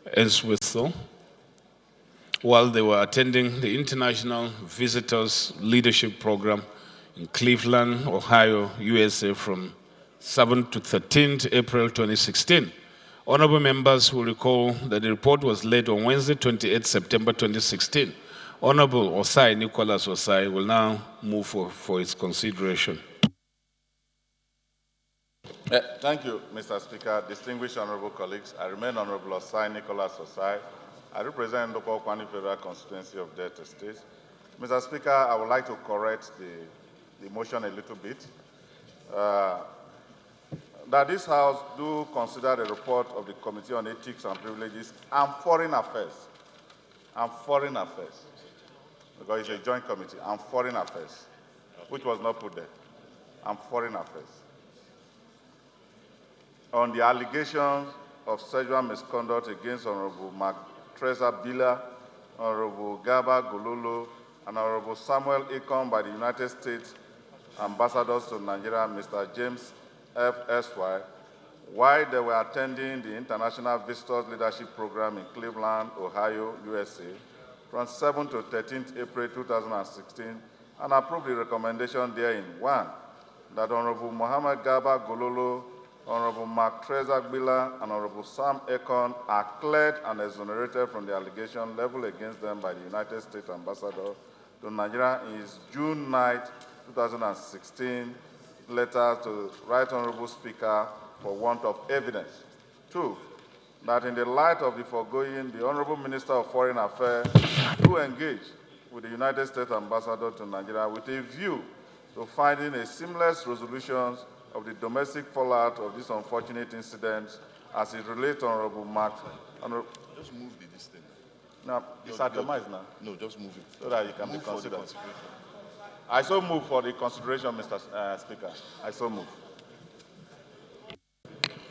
Eswitho while they were attending the International Visitors Leadership Program in Cleveland, Ohio, USA from 7th to 13th April 2016. Honorable members will recall that the report was laid on Wednesday, 28 September 2016. Honorable Osai, Nicholas Osai, will now move for its consideration. Thank you, Mr. Speaker. Distinguished honorable colleagues, I remain Honorable Osai Nicholas Osai. I represent local Kwani Federal Constituency of Delta State. Mr. Speaker, I would like to correct the motion a little bit. That this House do consider the report of the Committee on Ethics and Privileges and Foreign Affairs, because it's a joint committee, and Foreign Affairs, which was not put there, and Foreign Affairs, on the allegations of sexual misconduct against Honorable Treza Bila, Honorable Gaba Gololo, and Honorable Samuel Ikon by the United States ambassadors to Nigeria, Mr. James F. S.Y., while they were attending the International Visitors Leadership Program in Cleveland, Ohio, USA, from 7th to 13th April 2016, and approved the recommendation therein. 1, that Honorable Muhammad Gaba Gololo, Honorable Mark Treza-Gbila, and Honorable Sam Ikon are cleared and exonerated from the allegation leveled against them by the United States Ambassador to Nigeria in his June 9, 2016 letter to Right Honorable Speaker for want of evidence. 2, that in the light of the foregoing, the Honorable Minister of Foreign Affairs do engage with the United States Ambassador to Nigeria with a view to finding a seamless resolution of the domestic fallout of this unfortunate incident as it relates to Honorable Mark. Just move this thing. Now, it's atomized now. No, just move it. So that you can be considered. I so move for the consideration, Mr. Speaker. I so move.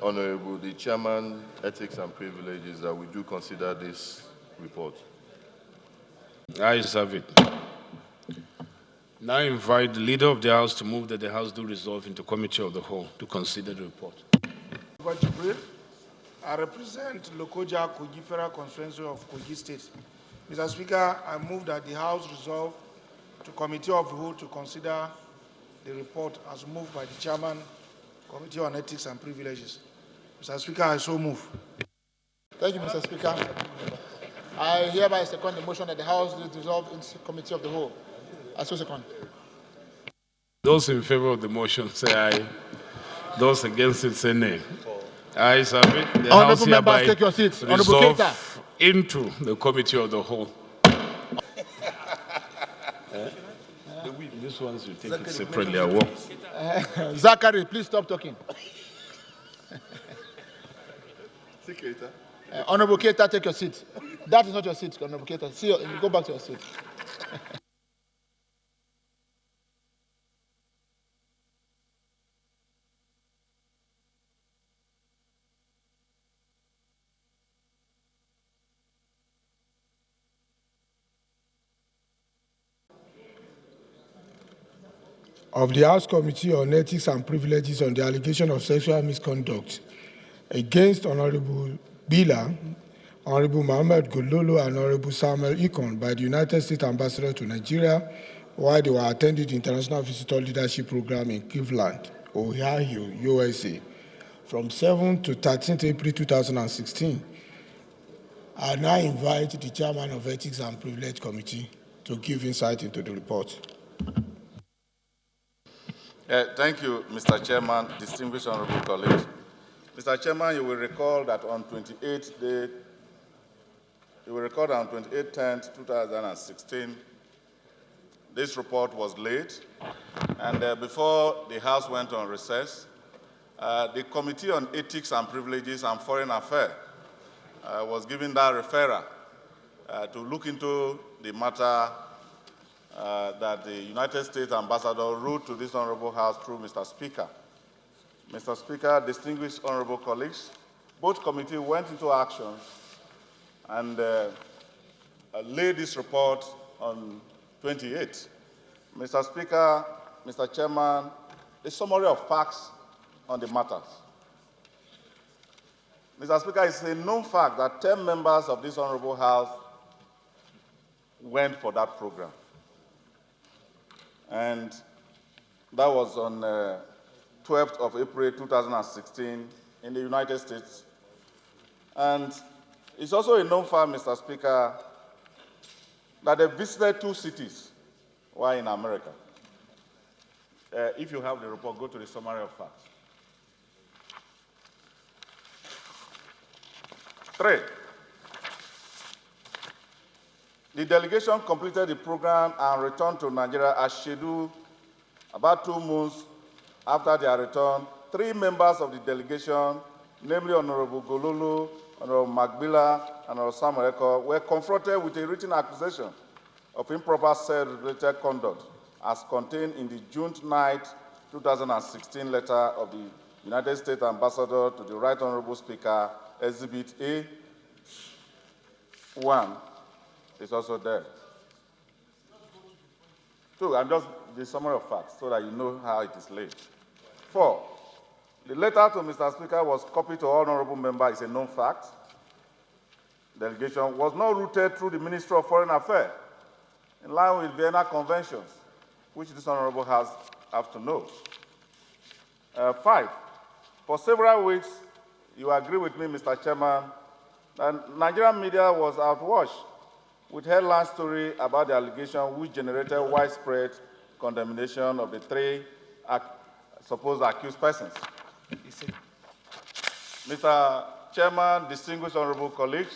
Honorable, the Chairman, Ethics and Privileges, that we do consider this report. I have it. Now I invite the Leader of the House to move that the House do resolve into Committee of the Whole to consider the report. I represent Lokoja Kogi Federal Constituency of Kogi State. Mr. Speaker, I move that the House resolve to Committee of the Whole to consider the report as moved by the Chairman, Committee on Ethics and Privileges. Mr. Speaker, I so move. Thank you, Mr. Speaker. I hereby second the motion that the House resolve into Committee of the Whole. I so second. Those in favor of the motion say aye. Those against it say nay. Ayes have it. The House Honorable members, take your seats. Honorable Keita. Into the Committee of the Whole. This ones you take it separately. I will. Zachary, please stop talking. Honorable Keita, take your seat. That is not your seat, Honorable Keita. See, you go back to your seat. Of the House Committee on Ethics and Privileges on the allegation of sexual misconduct against Honorable Bila, Honorable Muhammad Gololo, and Honorable Samuel Ikon by the United States Ambassador to Nigeria while they were attending the International Visitor Leadership Program in Cleveland, Ohio, USA, from 7th to 13th April 2016. I now invite the Chairman of Ethics and Privilege Committee to give insight into the report. Thank you, Mr. Chairman, distinguished honorable colleagues. Mr. Chairman, you will recall that on 28/10/2016, this report was laid, and before the House went on recess, the Committee on Ethics and Privileges and Foreign Affairs was given that referral to look into the matter that the United States Ambassador wrote to this honorable House through Mr. Speaker. Mr. Speaker, distinguished honorable colleagues, both committees went into action and laid this report on 28. Mr. Speaker, Mr. Chairman, a summary of facts on the matters. Mr. Speaker, it's a known fact that 10 members of this Honorable House went for that program. And that was on 12th of April 2016 in the United States. And it's also a known fact, Mr. Speaker, that they visited 2 cities while in America. If you have the report, go to the summary of facts. 3, the delegation completed the program and returned to Nigeria as scheduled. About 2 months after their return, 3 members of the delegation, namely Honorable Gololo, Honorable Magbila, and Honorable Samuel Ikon, were confronted with a written accusation of improper self-related conduct as contained in the June 9, 2016 letter of the United States Ambassador to the Right Honorable Speaker, Exhibit A1 is also there. 2, I'm just the summary of facts so that you know how it is laid. 4, the letter to Mr. Speaker was copied to all honorable members. It's a known fact. Delegation was not routed through the Ministry of Foreign Affairs in line with Vienna Conventions, which this honorable has to know. 5, for several weeks, you agree with me, Mr. Chairman, that Nigerian media was outwashed with headline story about the allegation which generated widespread condemnation of the 3 supposed accused persons. Mr. Chairman, distinguished honorable colleagues,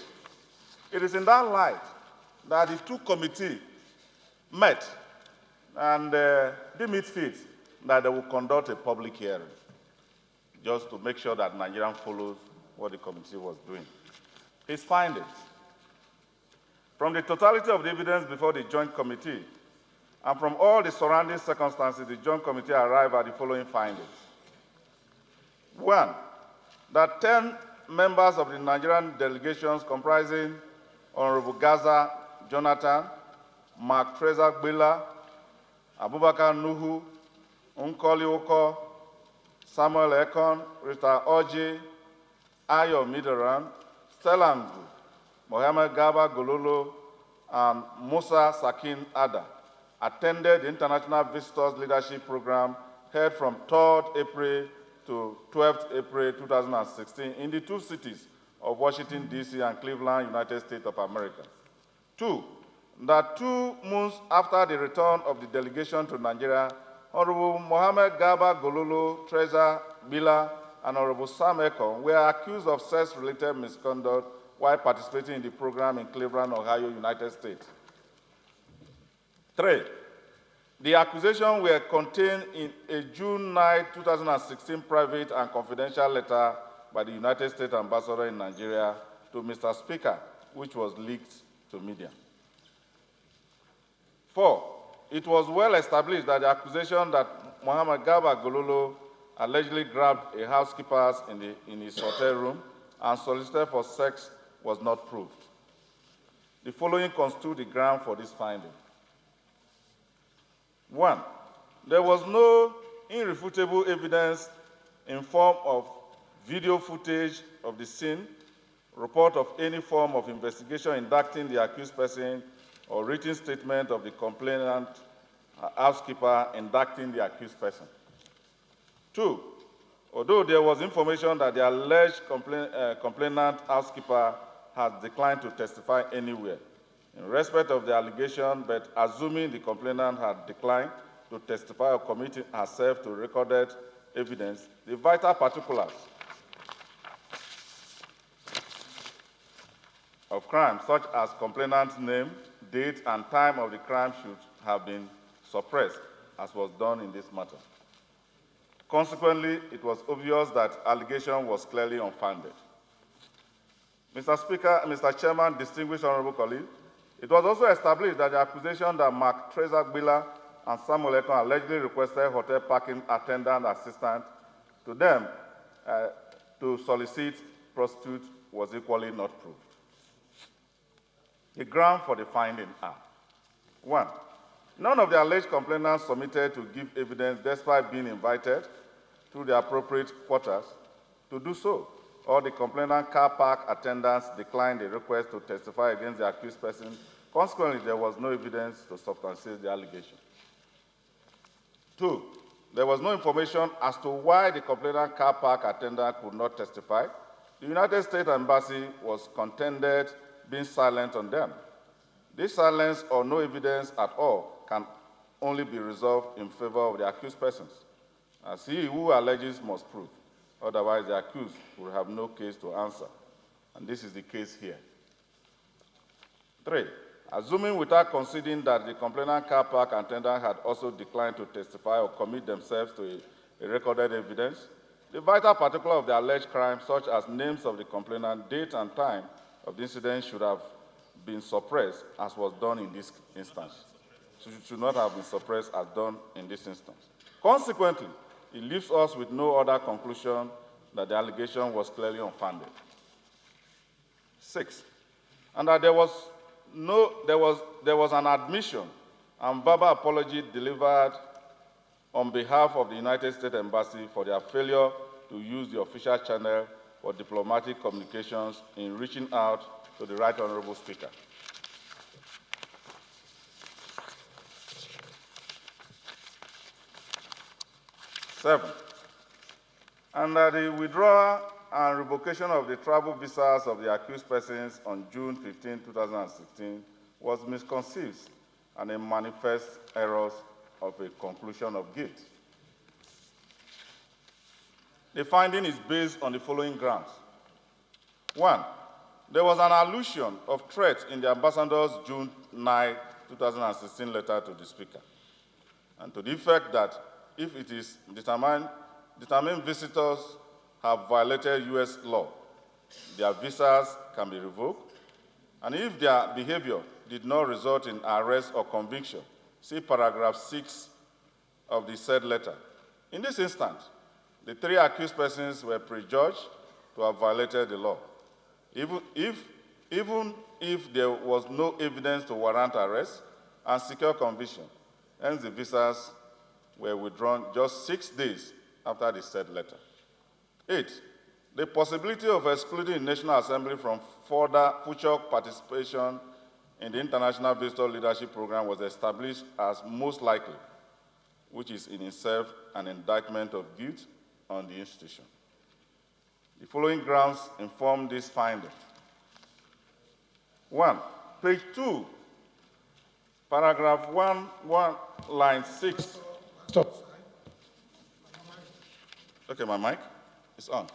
it is in that light that the 2 committees met and deemed it fit that they will conduct a public hearing just to make sure that Nigeria follows what the committee was doing. His findings. From the totality of the evidence before the Joint Committee and from all the surrounding circumstances, the Joint Committee arrived at the following findings. 1, that 10 members of the Nigerian delegations comprising Honorable Gaza Jonathan, Mark Trezor Gbila, Abubakar Nuhu, Nkoli Oko, Samuel Ikon, Rita Oji, Ayo Midoran, Stellangu, Mohammed Garba Gololo, and Musa Sakin Ada attended the International Visitors Leadership Program held from 3rd April to 12th April 2016 in the 2 cities of Washington, D.C. and Cleveland, United States of America. 2, that 2 months after the return of the delegation to Nigeria, Honorable Mohammed Garba Gololo, Trezor Gbila, and Honorable Sam Ikon were accused of sex-related misconduct while participating in the program in Cleveland, Ohio, United States. 3, the accusations were contained in a June 9, 2016 private and confidential letter by the United States Ambassador in Nigeria to Mr. Speaker, which was leaked to media. 4, it was well established that the accusation that Mohammed Garba Gololo allegedly grabbed a housekeeper in his hotel room and solicited for sex was not proved. The following constitute the ground for this finding. 1, there was no irrefutable evidence in form of video footage of the scene, report of any form of investigation indicting the accused person, or written statement of the complainant housekeeper indicting the accused person. 2, although there was information that the alleged complainant housekeeper had declined to testify anywhere in respect of the allegation, but assuming the complainant had declined to testify or commit herself to recorded evidence, the vital particulars of crime, such as complainant's name, date, and time of the crime should have been suppressed, as was done in this matter. Consequently, it was obvious that allegation was clearly unfounded. Mr. Speaker, Mr. Chairman, distinguished honorable colleagues, it was also established that the accusation that Mark Trezor Gbila and Samuel Ikon allegedly requested hotel parking attendant assistant to them to solicit prostitutes was equally not proved. The ground for the finding are: 1, none of the alleged complainants submitted to give evidence despite being invited to the appropriate quarters to do so. or the complainant car park attendants declined the request to testify against the accused person. Consequently, there was no evidence to substantiate the allegation. 2, there was no information as to why the complainant car park attendant could not testify. The United States Embassy was contended being silent on them. This silence or no evidence at all can only be resolved in favor of the accused persons, as he who alleges must prove. Otherwise, the accused will have no case to answer. And this is the case here. 3, assuming without conceding that the complainant car park attendant had also declined to testify or commit themselves to a recorded evidence, the vital particular of the alleged crime, such as names of the complainant, date and time of the incident, should have been suppressed, as was done in this instance. So it should not have been suppressed as done in this instance. Consequently, it leaves us with no other conclusion that the allegation was clearly unfounded. 6, and that there was an admission and verbal apology delivered on behalf of the United States Embassy for their failure to use the official channel for diplomatic communications in reaching out to the Right Honorable Speaker. Seven, under the withdrawal and revocation of the travel visas of the accused persons on June 15, 2016 was misconceived and a manifest error of a conclusion of guilt. The finding is based on the following grounds. 1, there was an allusion of threat in the ambassador's June 9, 2016 letter to the Speaker, and to the effect that if it is determined visitors have violated U.S. law, their visas can be revoked, and if their behavior did not result in arrest or conviction, see paragraph 6 of the said letter. In this instance, the 3 accused persons were prejudged to have violated the law, even if there was no evidence to warrant arrest and secure conviction. Hence, the visas were withdrawn just 6 days after the said letter. 8, the possibility of excluding the National Assembly from further future participation in the International Visitor Leadership Program was established as most likely, which is in itself an indictment of guilt on the institution. The following grounds inform this finding. 1, page 2, paragraph 1, line 6. Stop. Okay, my mic is on.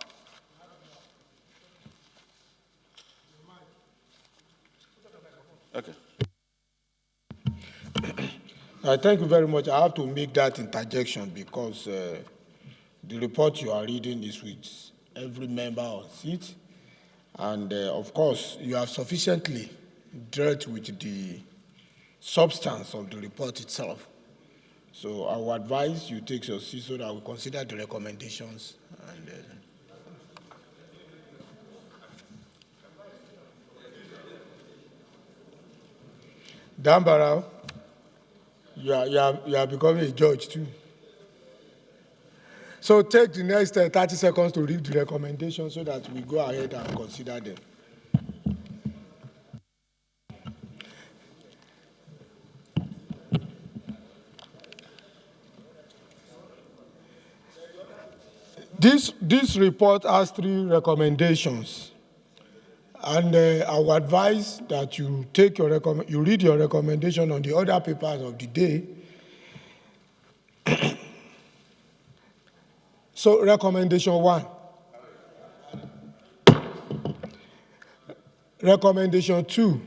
Okay. Thank you very much. I have to make that interjection because the report you are reading is with every member on seat. And of course, you have sufficiently dealt with the substance of the report itself. So I would advise you take your seat so that we consider the recommendations. And, Dan Barrow, you are becoming a judge too. So take the next 30 seconds to read the recommendations so that we go ahead and consider them. This report has 3 recommendations, and I would advise that you take you read your recommendation on the other papers of the day. So, recommendation 1. Recommendation 2.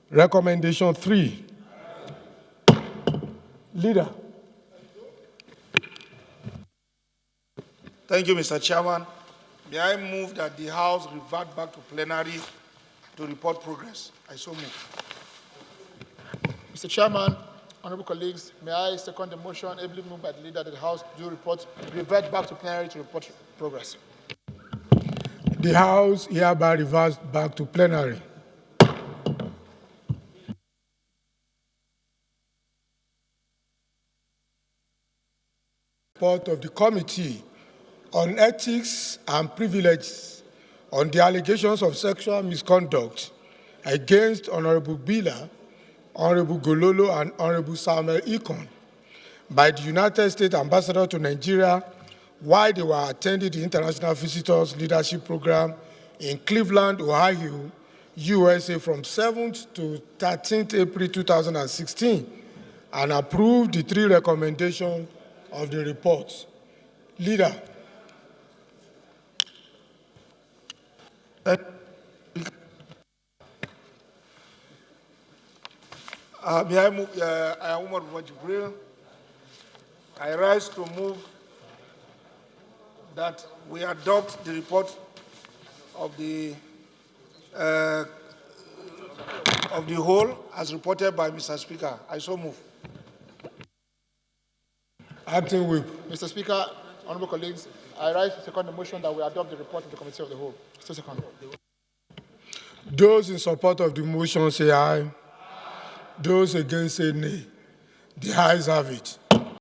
Recommendation 3. Leader. Thank you, Mr. Chairman. May I move that the House revert back to plenary to report progress? I so move. Mr. Chairman, honorable colleagues, may I second the motion ably moved by the leader that the House do revert back to plenary to report progress. The House hereby reverts back to plenary. Report of the committee on ethics and privileges on the allegations of sexual misconduct against Honorable Bila, Honorable Gololo, and Honorable Samuel Ikon by the United States Ambassador to Nigeria while they were attending the International Visitors Leadership Program in Cleveland, Ohio, USA from 7th to 13th April 2016 and approved the 3 recommendations of the report. Leader. May I move, I am Umar Jibril. I rise to move that we adopt the report of the whole as reported by Mr. Speaker. I so move. Acting Whip. Mr. Speaker, honorable colleagues, I rise to second the motion that we adopt the report of the Committee of the Whole. Still second. Those in support of the motion say aye. Those against say nay. The ayes have it.